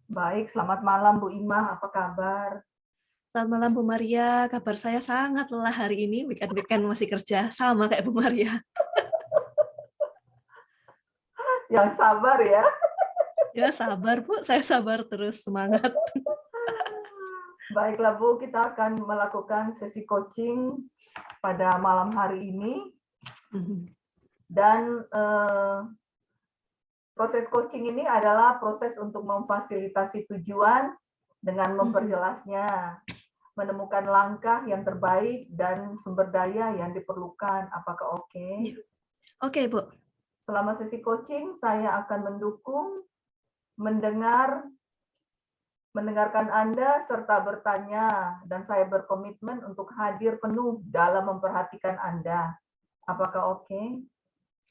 Baik, selamat malam Bu Imah, apa kabar? Selamat malam Bu Maria, kabar saya sangat lelah hari ini, weekend-weekend masih kerja, sama kayak Bu Maria. Yang sabar ya. Ya sabar Bu, saya sabar terus, semangat. Baiklah Bu, kita akan melakukan sesi coaching pada malam hari ini. Dan proses coaching ini adalah proses untuk memfasilitasi tujuan dengan memperjelasnya, menemukan langkah yang terbaik dan sumber daya yang diperlukan. Apakah oke? Oke Bu. Selama sesi coaching, saya akan mendukung, mendengarkan Anda serta bertanya, dan saya berkomitmen untuk hadir penuh dalam memperhatikan Anda. Apakah oke?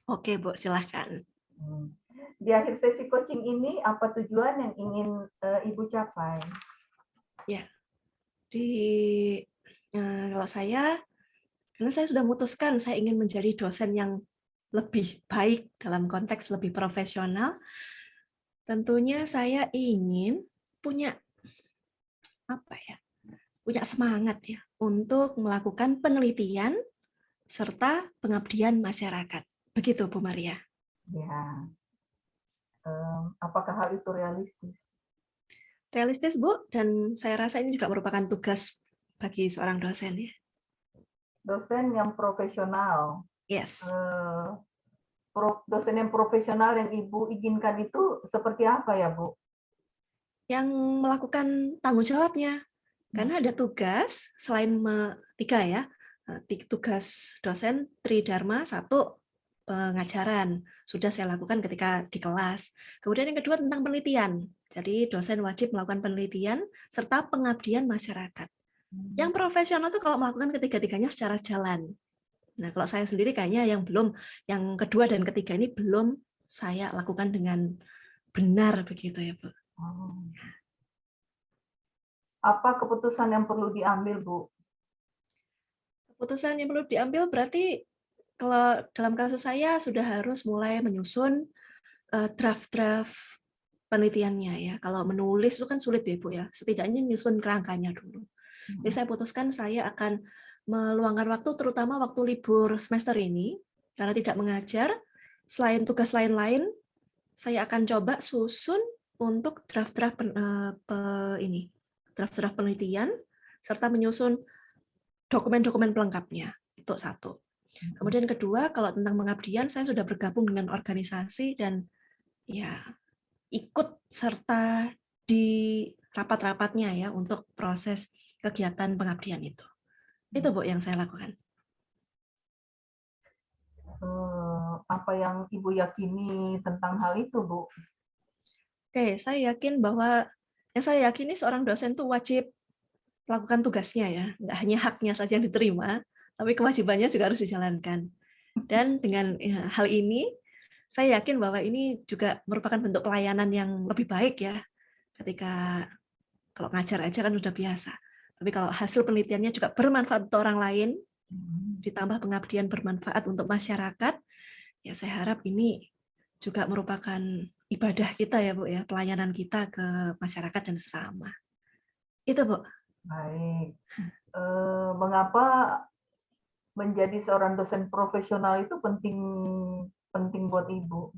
Oke Bu, silahkan. Di akhir sesi coaching ini, apa tujuan yang ingin Ibu capai? Ya, kalau saya, karena saya sudah memutuskan saya ingin menjadi dosen yang lebih baik dalam konteks lebih profesional, tentunya saya ingin punya punya semangat ya untuk melakukan penelitian serta pengabdian masyarakat. Begitu Bu Maria. Ya, apakah hal itu realistis? Realistis Bu, dan saya rasa ini juga merupakan tugas bagi seorang dosen ya. Dosen yang profesional. Yes. Dosen yang profesional yang Ibu inginkan itu seperti apa ya Bu? Yang melakukan tanggung jawabnya. Karena ada tugas selain tiga ya, tugas dosen Tridharma, satu pengajaran sudah saya lakukan ketika di kelas. Kemudian yang kedua tentang penelitian. Jadi dosen wajib melakukan penelitian serta pengabdian masyarakat. Yang profesional itu kalau melakukan ketiga-tiganya secara jalan. Nah, kalau saya sendiri kayaknya yang kedua dan ketiga ini belum saya lakukan dengan benar begitu ya, Bu. Apa keputusan yang perlu diambil, Bu? Keputusan yang perlu diambil berarti kalau dalam kasus saya sudah harus mulai menyusun draft-draft penelitiannya ya. Kalau menulis itu kan sulit ya, Bu ya. Setidaknya nyusun kerangkanya dulu. Jadi saya putuskan saya akan meluangkan waktu, terutama waktu libur semester ini, karena tidak mengajar, selain tugas lain-lain, saya akan coba susun untuk draft-draft draft-draft penelitian, serta menyusun dokumen-dokumen pelengkapnya. Itu satu. Kemudian kedua, kalau tentang pengabdian, saya sudah bergabung dengan organisasi dan ya ikut serta di rapat-rapatnya ya untuk proses kegiatan pengabdian itu. Itu Bu yang saya lakukan. Apa yang Ibu yakini tentang hal itu, Bu? Oke, saya yakin bahwa yang saya yakini seorang dosen itu wajib melakukan tugasnya ya, nggak hanya haknya saja yang diterima, tapi kewajibannya juga harus dijalankan. Dan dengan hal ini, saya yakin bahwa ini juga merupakan bentuk pelayanan yang lebih baik ya, ketika kalau ngajar aja kan udah biasa. Tapi kalau hasil penelitiannya juga bermanfaat untuk orang lain, ditambah pengabdian bermanfaat untuk masyarakat, ya saya harap ini juga merupakan ibadah kita ya Bu ya, pelayanan kita ke masyarakat dan sesama. Itu Bu. Baik. Mengapa menjadi seorang dosen profesional itu penting buat Ibu?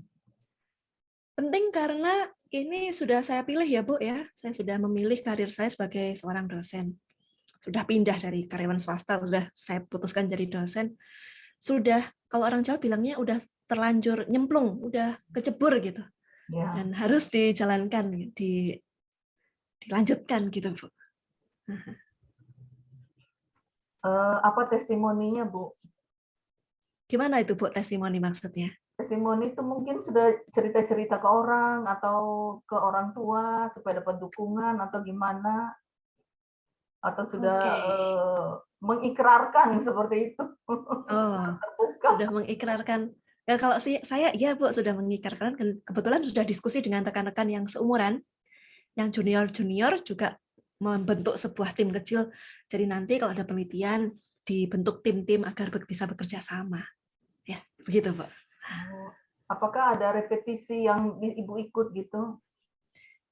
Penting karena ini sudah saya pilih ya Bu ya, saya sudah memilih karir saya sebagai seorang dosen. Sudah pindah dari karyawan swasta, sudah saya putuskan jadi dosen. Sudah, kalau orang Jawa bilangnya udah terlanjur nyemplung, udah kecebur gitu. Ya. Dan harus dijalankan, dilanjutkan gitu Bu. Apa testimoninya, Bu? Gimana itu Bu testimoni maksudnya? Testimoni itu mungkin sudah cerita-cerita ke orang atau ke orang tua supaya dapat dukungan atau gimana? Atau sudah Oke. mengikrarkan seperti itu? Oh, Terbuka. sudah mengikrarkan. Ya kalau saya ya Bu sudah mengikrarkan, kebetulan sudah diskusi dengan rekan-rekan yang seumuran, yang junior-junior juga membentuk sebuah tim kecil. Jadi nanti kalau ada penelitian dibentuk tim-tim agar bisa bekerja sama. Ya, begitu, Pak. Apakah ada repetisi yang Ibu ikut gitu?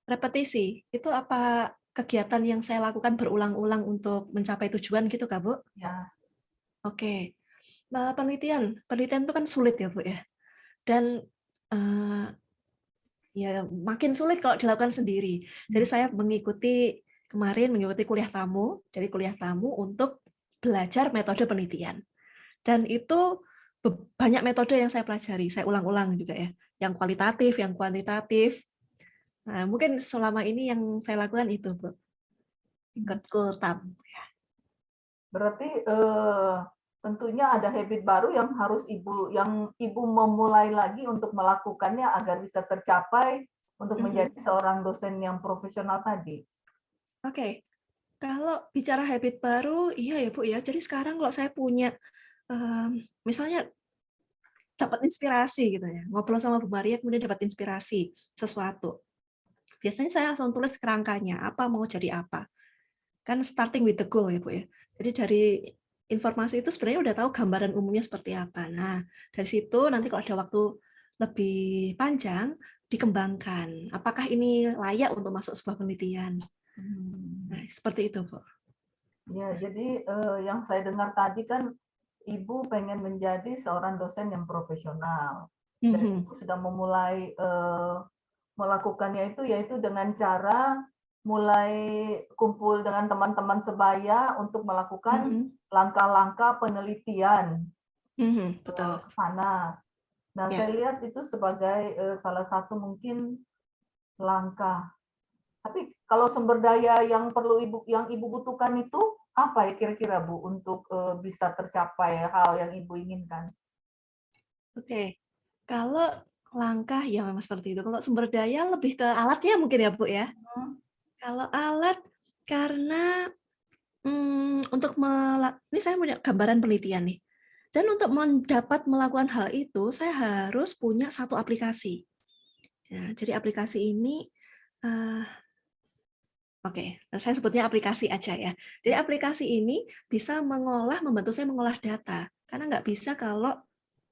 repetisi. Itu apa kegiatan yang saya lakukan berulang-ulang untuk mencapai tujuan gitu Kak, Bu? Ya, Oke. Nah, penelitian itu kan sulit ya, Bu, ya. Dan, ya makin sulit kalau dilakukan sendiri. Jadi saya kemarin mengikuti kuliah tamu, jadi kuliah tamu untuk belajar metode penelitian. Dan itu banyak metode yang saya pelajari, saya ulang-ulang juga ya, yang kualitatif, yang kuantitatif. Nah, mungkin selama ini yang saya lakukan itu, Bu, ikut kultam. berarti tentunya ada habit baru yang ibu memulai lagi untuk melakukannya agar bisa tercapai untuk menjadi seorang dosen yang profesional tadi. Oke, kalau bicara habit baru, iya ya Bu ya. Jadi sekarang kalau saya punya, misalnya dapat inspirasi gitu ya, ngobrol sama Bu Maria kemudian dapat inspirasi sesuatu. Biasanya saya langsung tulis kerangkanya, apa mau jadi apa. Kan starting with the goal ya Bu ya. Jadi dari informasi itu sebenarnya udah tahu gambaran umumnya seperti apa. Nah, dari situ nanti kalau ada waktu lebih panjang, dikembangkan. Apakah ini layak untuk masuk sebuah penelitian? Nah, seperti itu, Bu. Ya, jadi yang saya dengar tadi kan ibu pengen menjadi seorang dosen yang profesional dan ibu sudah memulai melakukannya itu yaitu dengan cara mulai kumpul dengan teman-teman sebaya untuk melakukan langkah-langkah penelitian Betul. ke sana. Nah, Ya. saya lihat itu sebagai salah satu mungkin langkah. Tapi kalau sumber daya yang ibu butuhkan itu apa ya kira-kira Bu untuk bisa tercapai hal yang ibu inginkan? Oke. Kalau langkah ya memang seperti itu. Kalau sumber daya lebih ke alatnya mungkin ya, Bu ya. Kalau alat karena untuk ini saya punya gambaran penelitian nih. Dan untuk dapat melakukan hal itu, saya harus punya satu aplikasi. Ya, jadi aplikasi ini, oke, saya sebutnya aplikasi aja ya. Jadi aplikasi ini bisa membantu saya mengolah data. Karena nggak bisa kalau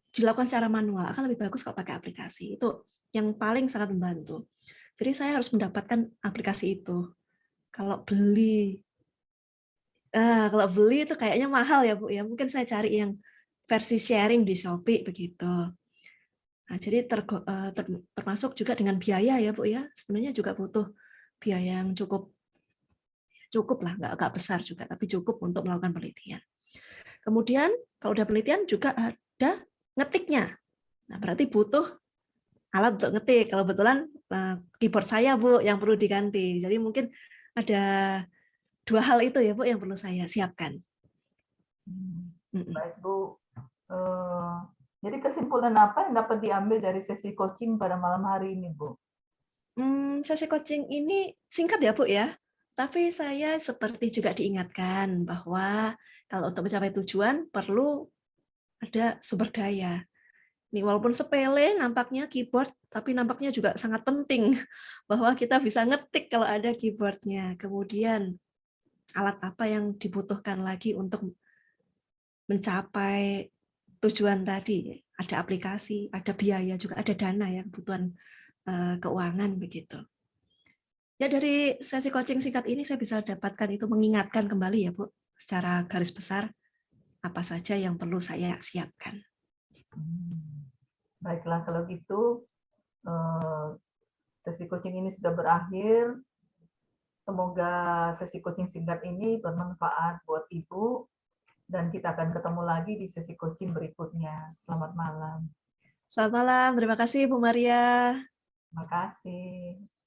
dilakukan secara manual, akan lebih bagus kalau pakai aplikasi. Itu yang paling sangat membantu. Jadi saya harus mendapatkan aplikasi itu. Kalau beli itu kayaknya mahal ya Bu ya. Mungkin saya cari yang versi sharing di Shopee begitu. Nah, jadi termasuk juga dengan biaya ya Bu ya. Sebenarnya juga butuh biaya yang cukup lah, nggak besar juga, tapi cukup untuk melakukan penelitian. Kemudian kalau udah penelitian juga ada ngetiknya. Nah, berarti butuh alat untuk ngetik. Kalau kebetulan keyboard saya Bu yang perlu diganti. Jadi mungkin ada 2 hal itu ya Bu yang perlu saya siapkan. Baik Bu. Jadi kesimpulan apa yang dapat diambil dari sesi coaching pada malam hari ini Bu? Sesi coaching ini singkat ya Bu ya. Tapi saya seperti juga diingatkan bahwa kalau untuk mencapai tujuan perlu ada sumber daya. Nih, walaupun sepele nampaknya keyboard, tapi nampaknya juga sangat penting bahwa kita bisa ngetik kalau ada keyboardnya. Kemudian alat apa yang dibutuhkan lagi untuk mencapai tujuan tadi? Ada aplikasi, ada biaya juga, ada dana ya, kebutuhan keuangan begitu. Ya dari sesi coaching singkat ini saya bisa dapatkan itu mengingatkan kembali ya Bu, secara garis besar apa saja yang perlu saya siapkan. Baiklah kalau gitu sesi coaching ini sudah berakhir. Semoga sesi coaching singkat ini bermanfaat buat Ibu dan kita akan ketemu lagi di sesi coaching berikutnya. Selamat malam. Selamat malam, terima kasih Bu Maria. Terima kasih.